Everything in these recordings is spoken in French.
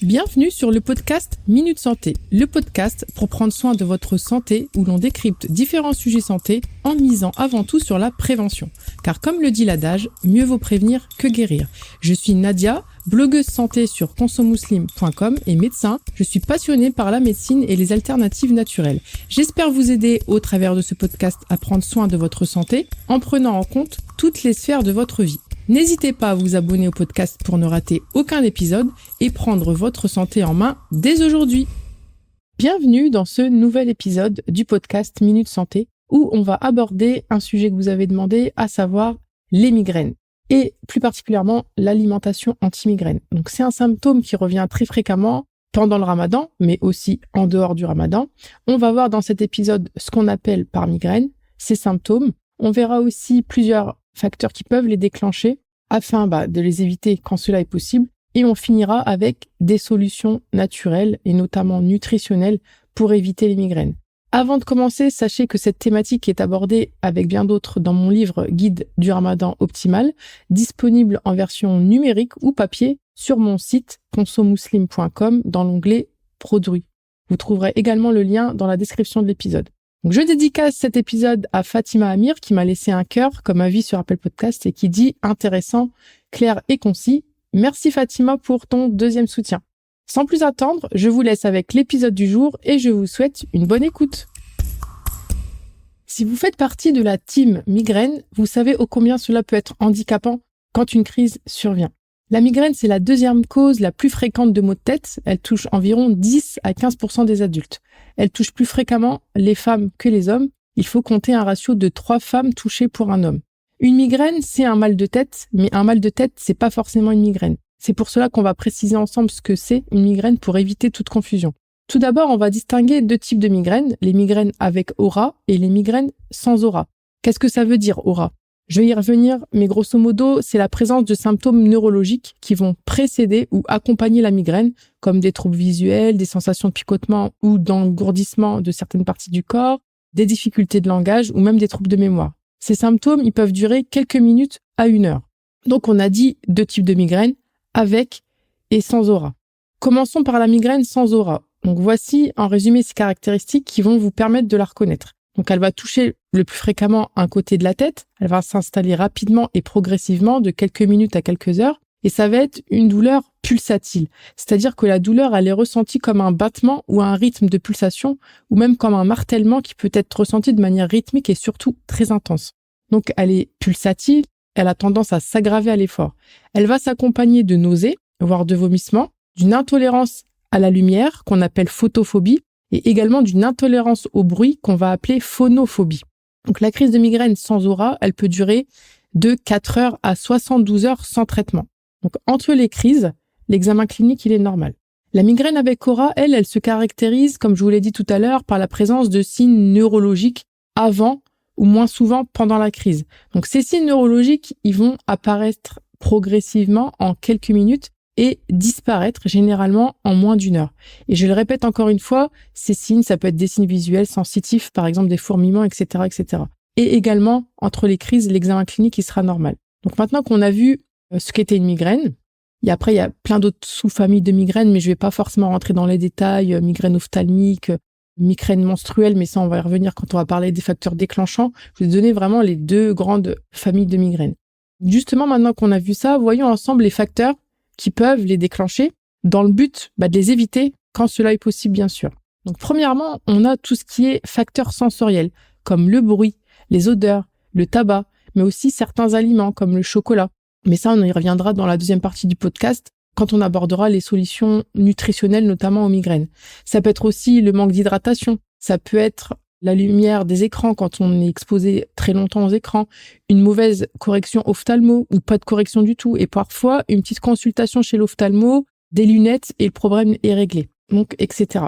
Bienvenue sur le podcast Minute Santé, le podcast pour prendre soin de votre santé où l'on décrypte différents sujets santé en misant avant tout sur la prévention. Car comme le dit l'adage, mieux vaut prévenir que guérir. Je suis Nadia, blogueuse santé sur consomuslim.com et médecin. Je suis passionnée par la médecine et les alternatives naturelles. J'espère vous aider au travers de ce podcast à prendre soin de votre santé en prenant en compte toutes les sphères de votre vie. N'hésitez pas à vous abonner au podcast pour ne rater aucun épisode et prendre votre santé en main dès aujourd'hui. Bienvenue dans ce nouvel épisode du podcast Minute Santé où on va aborder un sujet que vous avez demandé, à savoir les migraines et plus particulièrement l'alimentation anti-migraine. Donc c'est un symptôme qui revient très fréquemment pendant le ramadan, mais aussi en dehors du ramadan. On va voir dans cet épisode ce qu'on appelle par migraine, ces symptômes. On verra aussi plusieurs facteurs qui peuvent les déclencher afin de les éviter quand cela est possible. Et on finira avec des solutions naturelles et notamment nutritionnelles pour éviter les migraines. Avant de commencer, sachez que cette thématique est abordée avec bien d'autres dans mon livre Guide du Ramadan optimal, disponible en version numérique ou papier sur mon site consomuslim.com dans l'onglet Produits. Vous trouverez également le lien dans la description de l'épisode. Donc, je dédicace cet épisode à Fatima Amir qui m'a laissé un cœur comme avis sur Apple Podcast et qui dit intéressant, clair et concis. Merci Fatima pour ton deuxième soutien. Sans plus attendre, je vous laisse avec l'épisode du jour et je vous souhaite une bonne écoute. Si vous faites partie de la team migraine, vous savez ô combien cela peut être handicapant quand une crise survient. La migraine, c'est la deuxième cause la plus fréquente de maux de tête. Elle touche environ 10 à 15% des adultes. Elle touche plus fréquemment les femmes que les hommes. Il faut compter un ratio de 3 femmes touchées pour un homme. Une migraine, c'est un mal de tête, mais un mal de tête, c'est pas forcément une migraine. C'est pour cela qu'on va préciser ensemble ce que c'est une migraine pour éviter toute confusion. Tout d'abord, on va distinguer 2 types de migraines, les migraines avec aura et les migraines sans aura. Qu'est-ce que ça veut dire aura ? Je vais y revenir, mais grosso modo, c'est la présence de symptômes neurologiques qui vont précéder ou accompagner la migraine, comme des troubles visuels, des sensations de picotement ou d'engourdissement de certaines parties du corps, des difficultés de langage ou même des troubles de mémoire. Ces symptômes, ils peuvent durer quelques minutes à 1 heure. Donc, on a dit 2 types de migraines, avec et sans aura. Commençons par la migraine sans aura. Donc, voici en résumé ces caractéristiques qui vont vous permettre de la reconnaître. Donc, elle va toucher le plus fréquemment un côté de la tête. Elle va s'installer rapidement et progressivement de quelques minutes à quelques heures. Et ça va être une douleur pulsatile. C'est-à-dire que la douleur, elle est ressentie comme un battement ou un rythme de pulsation ou même comme un martèlement qui peut être ressenti de manière rythmique et surtout très intense. Donc, elle est pulsatile. Elle a tendance à s'aggraver à l'effort. Elle va s'accompagner de nausées, voire de vomissements, d'une intolérance à la lumière qu'on appelle photophobie et également d'une intolérance au bruit qu'on va appeler phonophobie. Donc la crise de migraine sans aura, elle peut durer de 4 heures à 72 heures sans traitement. Donc entre les crises, l'examen clinique, il est normal. La migraine avec aura, elle se caractérise, comme je vous l'ai dit tout à l'heure, par la présence de signes neurologiques avant ou moins souvent pendant la crise. Donc ces signes neurologiques, ils vont apparaître progressivement en quelques minutes et disparaître généralement en moins d'1 heure. Et je le répète encore une fois, ces signes, ça peut être des signes visuels sensitifs, par exemple des fourmillements, etc., etc. Et également, entre les crises, l'examen clinique, il sera normal. Donc maintenant qu'on a vu ce qu'était une migraine, et après il y a plein d'autres sous-familles de migraines, mais je vais pas forcément rentrer dans les détails, migraine ophtalmique, migraine menstruelle, mais ça on va y revenir quand on va parler des facteurs déclenchants. Je vais donner vraiment les 2 grandes familles de migraines. Justement, maintenant qu'on a vu ça, voyons ensemble les facteurs qui peuvent les déclencher dans le but de les éviter quand cela est possible, bien sûr. Donc, premièrement, on a tout ce qui est facteurs sensoriels, comme le bruit, les odeurs, le tabac, mais aussi certains aliments comme le chocolat. Mais ça, on y reviendra dans la deuxième partie du podcast quand on abordera les solutions nutritionnelles, notamment aux migraines. Ça peut être aussi le manque d'hydratation. Ça peut être la lumière des écrans quand on est exposé très longtemps aux écrans, une mauvaise correction ophtalmo ou pas de correction du tout. Et parfois, une petite consultation chez l'ophtalmo, des lunettes et le problème est réglé. Donc, etc.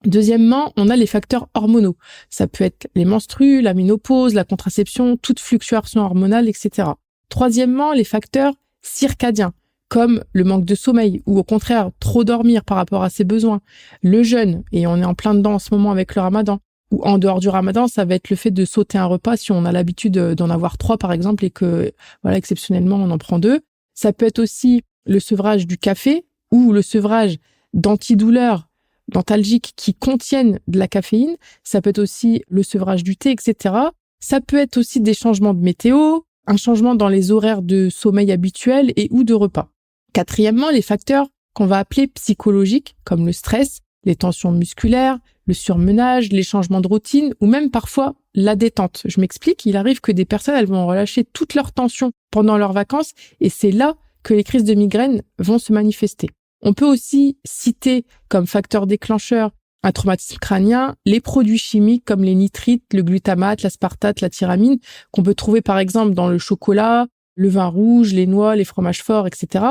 Deuxièmement, on a les facteurs hormonaux. Ça peut être les menstrues, la ménopause, la contraception, toute fluctuation hormonale, etc. Troisièmement, les facteurs circadiens, comme le manque de sommeil ou au contraire trop dormir par rapport à ses besoins, le jeûne, et on est en plein dedans en ce moment avec le ramadan, ou en dehors du ramadan, ça va être le fait de sauter un repas si on a l'habitude d'en avoir 3 par exemple et que exceptionnellement on en prend 2. Ça peut être aussi le sevrage du café ou le sevrage d'antidouleurs, d'antalgiques qui contiennent de la caféine. Ça peut être aussi le sevrage du thé, etc. Ça peut être aussi des changements de météo, un changement dans les horaires de sommeil habituels et ou de repas. Quatrièmement, les facteurs qu'on va appeler psychologiques, comme le stress, les tensions musculaires, le surmenage, les changements de routine ou même parfois la détente. Je m'explique, il arrive que des personnes elles vont relâcher toutes leurs tensions pendant leurs vacances et c'est là que les crises de migraine vont se manifester. On peut aussi citer comme facteur déclencheur un traumatisme crânien, les produits chimiques comme les nitrites, le glutamate, l'aspartate, la tyramine, qu'on peut trouver par exemple dans le chocolat, le vin rouge, les noix, les fromages forts, etc.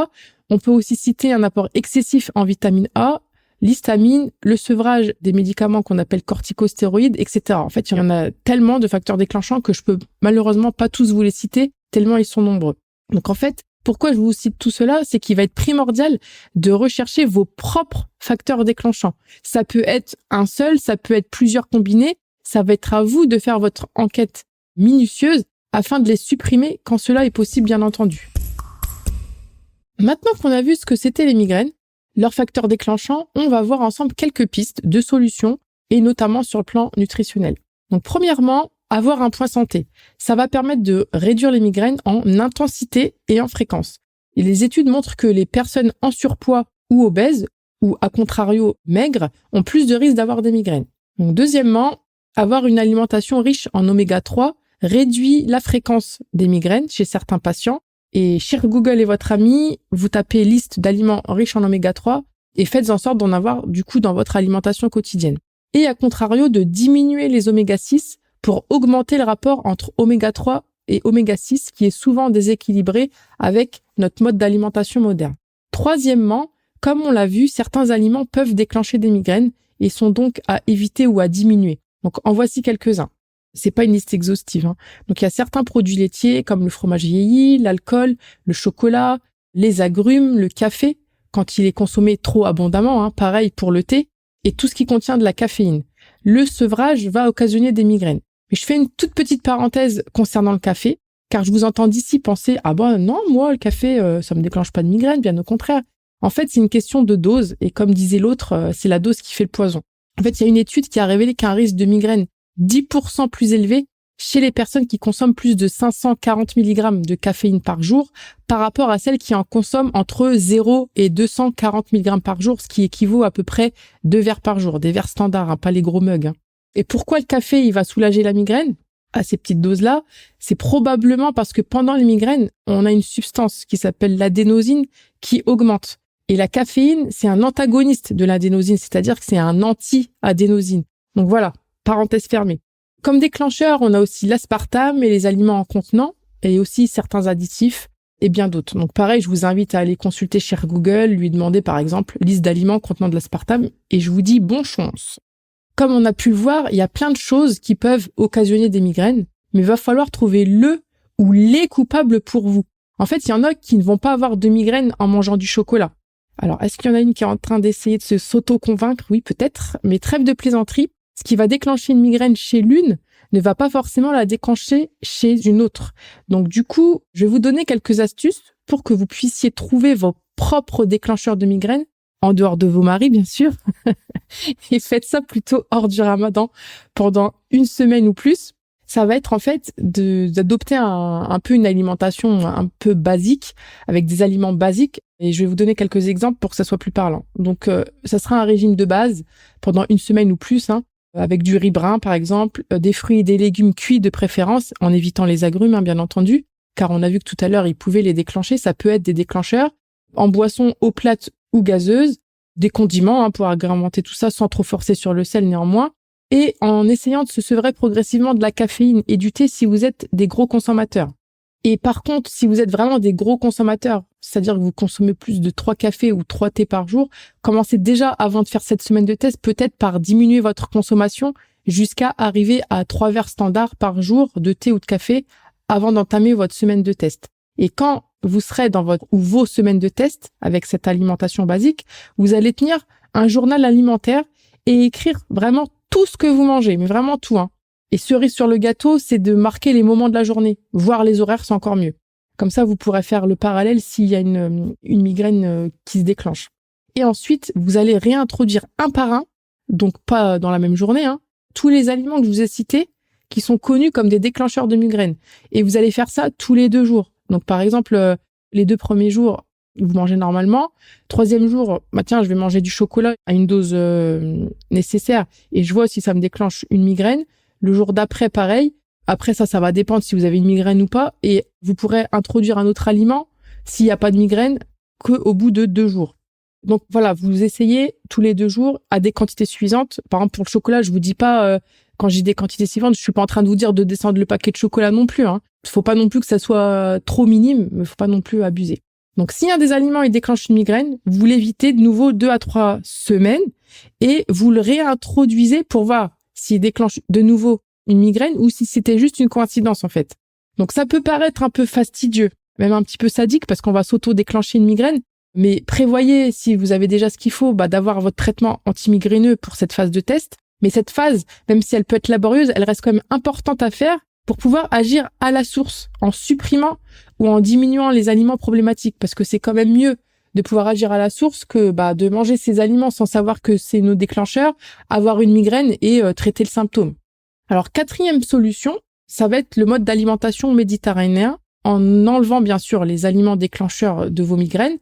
On peut aussi citer un apport excessif en vitamine A, l'histamine, le sevrage des médicaments qu'on appelle corticostéroïdes, etc. En fait, il y en a tellement de facteurs déclenchants que je peux malheureusement pas tous vous les citer, tellement ils sont nombreux. Donc en fait, pourquoi je vous cite tout cela, c'est qu'il va être primordial de rechercher vos propres facteurs déclenchants. Ça peut être un seul, ça peut être plusieurs combinés, ça va être à vous de faire votre enquête minutieuse afin de les supprimer quand cela est possible, bien entendu. Maintenant qu'on a vu ce que c'était les migraines, leurs facteurs déclenchants, on va voir ensemble quelques pistes de solutions et notamment sur le plan nutritionnel. Donc premièrement, avoir un point santé. Ça va permettre de réduire les migraines en intensité et en fréquence. Et les études montrent que les personnes en surpoids ou obèses, ou à contrario maigres, ont plus de risques d'avoir des migraines. Donc deuxièmement, avoir une alimentation riche en oméga 3 réduit la fréquence des migraines chez certains patients. Et cher Google est votre ami, vous tapez liste d'aliments riches en oméga 3 et faites en sorte d'en avoir du coup dans votre alimentation quotidienne. Et à contrario de diminuer les oméga 6 pour augmenter le rapport entre oméga 3 et oméga 6 qui est souvent déséquilibré avec notre mode d'alimentation moderne. Troisièmement, comme on l'a vu, certains aliments peuvent déclencher des migraines et sont donc à éviter ou à diminuer. Donc en voici quelques-uns. C'est pas une liste exhaustive, hein. Donc il y a certains produits laitiers comme le fromage vieilli, l'alcool, le chocolat, les agrumes, le café quand il est consommé trop abondamment, hein, pareil pour le thé, et tout ce qui contient de la caféine. Le sevrage va occasionner des migraines. Mais je fais une toute petite parenthèse concernant le café, car je vous entends d'ici penser « Ah ben non, moi, le café, ça me déclenche pas de migraine, bien au contraire. » En fait, c'est une question de dose, et comme disait l'autre, c'est la dose qui fait le poison. En fait, il y a une étude qui a révélé qu'un risque de migraine 10% plus élevé chez les personnes qui consomment plus de 540 mg de caféine par jour par rapport à celles qui en consomment entre 0 et 240 mg par jour, ce qui équivaut à peu près 2 verres par jour, des verres standards, hein, pas les gros mugs. Hein. Et pourquoi le café, il va soulager la migraine à ces petites doses-là? C'est probablement parce que pendant les migraines, on a une substance qui s'appelle l'adénosine qui augmente. Et la caféine, c'est un antagoniste de l'adénosine, c'est-à-dire que c'est un anti-adénosine. Donc voilà, parenthèse fermée. Comme déclencheur, on a aussi l'aspartame et les aliments en contenant, et aussi certains additifs et bien d'autres. Donc pareil, je vous invite à aller consulter cher Google, lui demander par exemple liste d'aliments contenant de l'aspartame, et je vous dis bonne chance. Comme on a pu le voir, il y a plein de choses qui peuvent occasionner des migraines, mais il va falloir trouver le ou les coupables pour vous. En fait, il y en a qui ne vont pas avoir de migraine en mangeant du chocolat. Alors, est-ce qu'il y en a une qui est en train d'essayer de se s'auto-convaincre? Oui, peut-être, mais trêve de plaisanterie. Ce qui va déclencher une migraine chez l'une ne va pas forcément la déclencher chez une autre. Donc du coup, je vais vous donner quelques astuces pour que vous puissiez trouver vos propres déclencheurs de migraine, en dehors de vos maris bien sûr, et faites ça plutôt hors du ramadan pendant une semaine ou plus. Ça va être en fait d'adopter un peu une alimentation un peu basique, avec des aliments basiques, et je vais vous donner quelques exemples pour que ça soit plus parlant. Donc ça sera un régime de base pendant une semaine ou plus, hein, avec du riz brun par exemple, des fruits et des légumes cuits de préférence, en évitant les agrumes hein, bien entendu, car on a vu que tout à l'heure ils pouvaient les déclencher, ça peut être des déclencheurs, en boisson eau plate ou gazeuse, des condiments hein, pour agrémenter tout ça sans trop forcer sur le sel néanmoins, et en essayant de se sevrer progressivement de la caféine et du thé si vous êtes des gros consommateurs. Et par contre, si vous êtes vraiment des gros consommateurs, c'est-à-dire que vous consommez plus de 3 cafés ou 3 thés par jour, commencez déjà avant de faire cette semaine de test, peut-être par diminuer votre consommation jusqu'à arriver à 3 verres standards par jour de thé ou de café avant d'entamer votre semaine de test. Et quand vous serez dans votre ou vos semaines de test avec cette alimentation basique, vous allez tenir un journal alimentaire et écrire vraiment tout ce que vous mangez, mais vraiment tout, hein. Et cerise sur le gâteau, c'est de marquer les moments de la journée. Voir les horaires, c'est encore mieux. Comme ça, vous pourrez faire le parallèle s'il y a une migraine qui se déclenche. Et ensuite, vous allez réintroduire un par un, donc pas dans la même journée, tous les aliments que je vous ai cités qui sont connus comme des déclencheurs de migraine. Et vous allez faire ça tous les 2 jours. Donc par exemple, les 2 premiers jours, vous mangez normalement. 3e jour, je vais manger du chocolat à une dose nécessaire et je vois si ça me déclenche une migraine. Le jour d'après, pareil. Après ça va dépendre si vous avez une migraine ou pas. Et vous pourrez introduire un autre aliment s'il n'y a pas de migraine qu'au bout de 2 jours. Donc voilà, vous essayez tous les 2 jours à des quantités suffisantes. Par exemple, pour le chocolat, je vous dis pas, quand j'ai des quantités suffisantes, je suis pas en train de vous dire de descendre le paquet de chocolat non plus. Faut pas non plus que ça soit trop minime, mais faut pas non plus abuser. Donc, s'il y a des aliments qui déclenchent une migraine, vous l'évitez de nouveau 2 à 3 semaines et vous le réintroduisez pour voir s'il déclenche de nouveau une migraine ou si c'était juste une coïncidence, en fait. Donc, ça peut paraître un peu fastidieux, même un petit peu sadique parce qu'on va s'auto-déclencher une migraine. Mais prévoyez, si vous avez déjà ce qu'il faut, d'avoir votre traitement antimigraineux pour cette phase de test. Mais cette phase, même si elle peut être laborieuse, elle reste quand même importante à faire pour pouvoir agir à la source, en supprimant ou en diminuant les aliments problématiques, parce que c'est quand même mieux de pouvoir agir à la source que de manger ces aliments sans savoir que c'est nos déclencheurs, avoir une migraine et traiter le symptôme. Alors 4e solution, ça va être le mode d'alimentation méditerranéen, en enlevant bien sûr les aliments déclencheurs de vos migraines.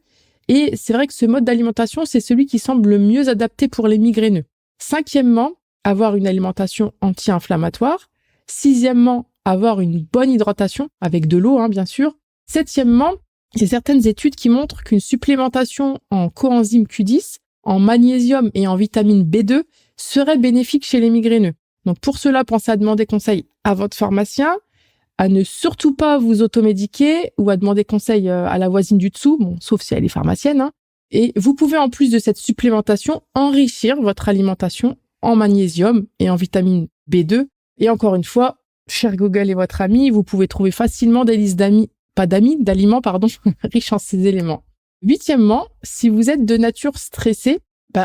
Et c'est vrai que ce mode d'alimentation, c'est celui qui semble le mieux adapté pour les migraineux. 5e, avoir une alimentation anti-inflammatoire. 6e, avoir une bonne hydratation, avec de l'eau, bien sûr. 7e, il y a certaines études qui montrent qu'une supplémentation en coenzyme Q10, en magnésium et en vitamine B2 serait bénéfique chez les migraineux. Donc pour cela, pensez à demander conseil à votre pharmacien, à ne surtout pas vous automédiquer ou à demander conseil à la voisine du dessous, sauf si elle est pharmacienne. Et vous pouvez en plus de cette supplémentation enrichir votre alimentation en magnésium et en vitamine B2. Et encore une fois, cher Google est votre ami, vous pouvez trouver facilement des listes d'aliments, riches en ces éléments. 8e, si vous êtes de nature stressée,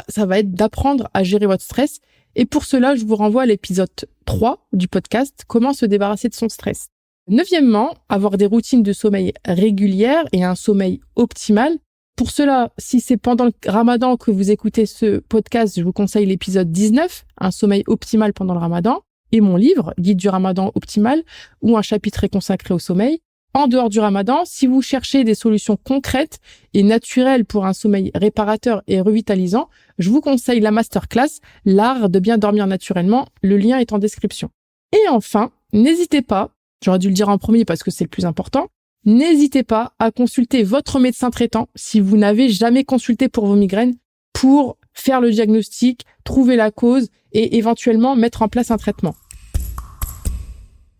ça va être d'apprendre à gérer votre stress. Et pour cela, je vous renvoie à l'épisode 3 du podcast, Comment se débarrasser de son stress. 9e, avoir des routines de sommeil régulières et un sommeil optimal. Pour cela, si c'est pendant le Ramadan que vous écoutez ce podcast, je vous conseille l'épisode 19, Un sommeil optimal pendant le Ramadan, et mon livre, Guide du Ramadan optimal, où un chapitre est consacré au sommeil. En dehors du Ramadan, si vous cherchez des solutions concrètes et naturelles pour un sommeil réparateur et revitalisant, je vous conseille la masterclass L'art de bien dormir naturellement. Le lien est en description. Et enfin, n'hésitez pas, j'aurais dû le dire en premier parce que c'est le plus important, n'hésitez pas à consulter votre médecin traitant si vous n'avez jamais consulté pour vos migraines pour faire le diagnostic, trouver la cause et éventuellement mettre en place un traitement.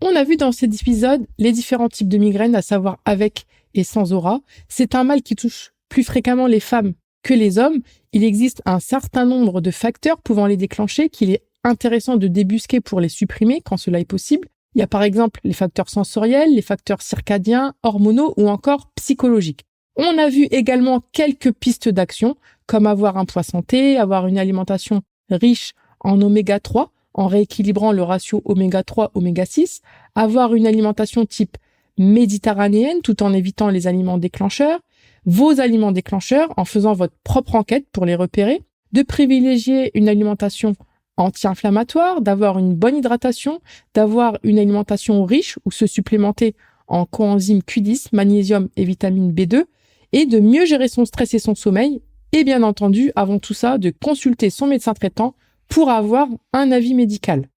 On a vu dans cet épisode les différents types de migraines, à savoir avec et sans aura. C'est un mal qui touche plus fréquemment les femmes que les hommes. Il existe un certain nombre de facteurs pouvant les déclencher qu'il est intéressant de débusquer pour les supprimer quand cela est possible. Il y a par exemple les facteurs sensoriels, les facteurs circadiens, hormonaux ou encore psychologiques. On a vu également quelques pistes d'action, comme avoir un poids santé, avoir une alimentation riche en oméga 3, en rééquilibrant le ratio oméga 3, oméga 6, avoir une alimentation type méditerranéenne tout en évitant les aliments déclencheurs, vos aliments déclencheurs en faisant votre propre enquête pour les repérer, de privilégier une alimentation anti-inflammatoire, d'avoir une bonne hydratation, d'avoir une alimentation riche ou se supplémenter en coenzyme Q10, magnésium et vitamine B2, et de mieux gérer son stress et son sommeil, et bien entendu, avant tout ça, de consulter son médecin traitant pour avoir un avis médical.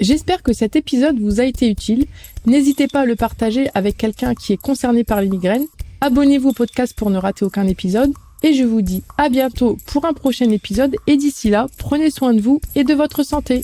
J'espère que cet épisode vous a été utile. N'hésitez pas à le partager avec quelqu'un qui est concerné par les migraines. Abonnez-vous au podcast pour ne rater aucun épisode. Et je vous dis à bientôt pour un prochain épisode. Et d'ici là, prenez soin de vous et de votre santé.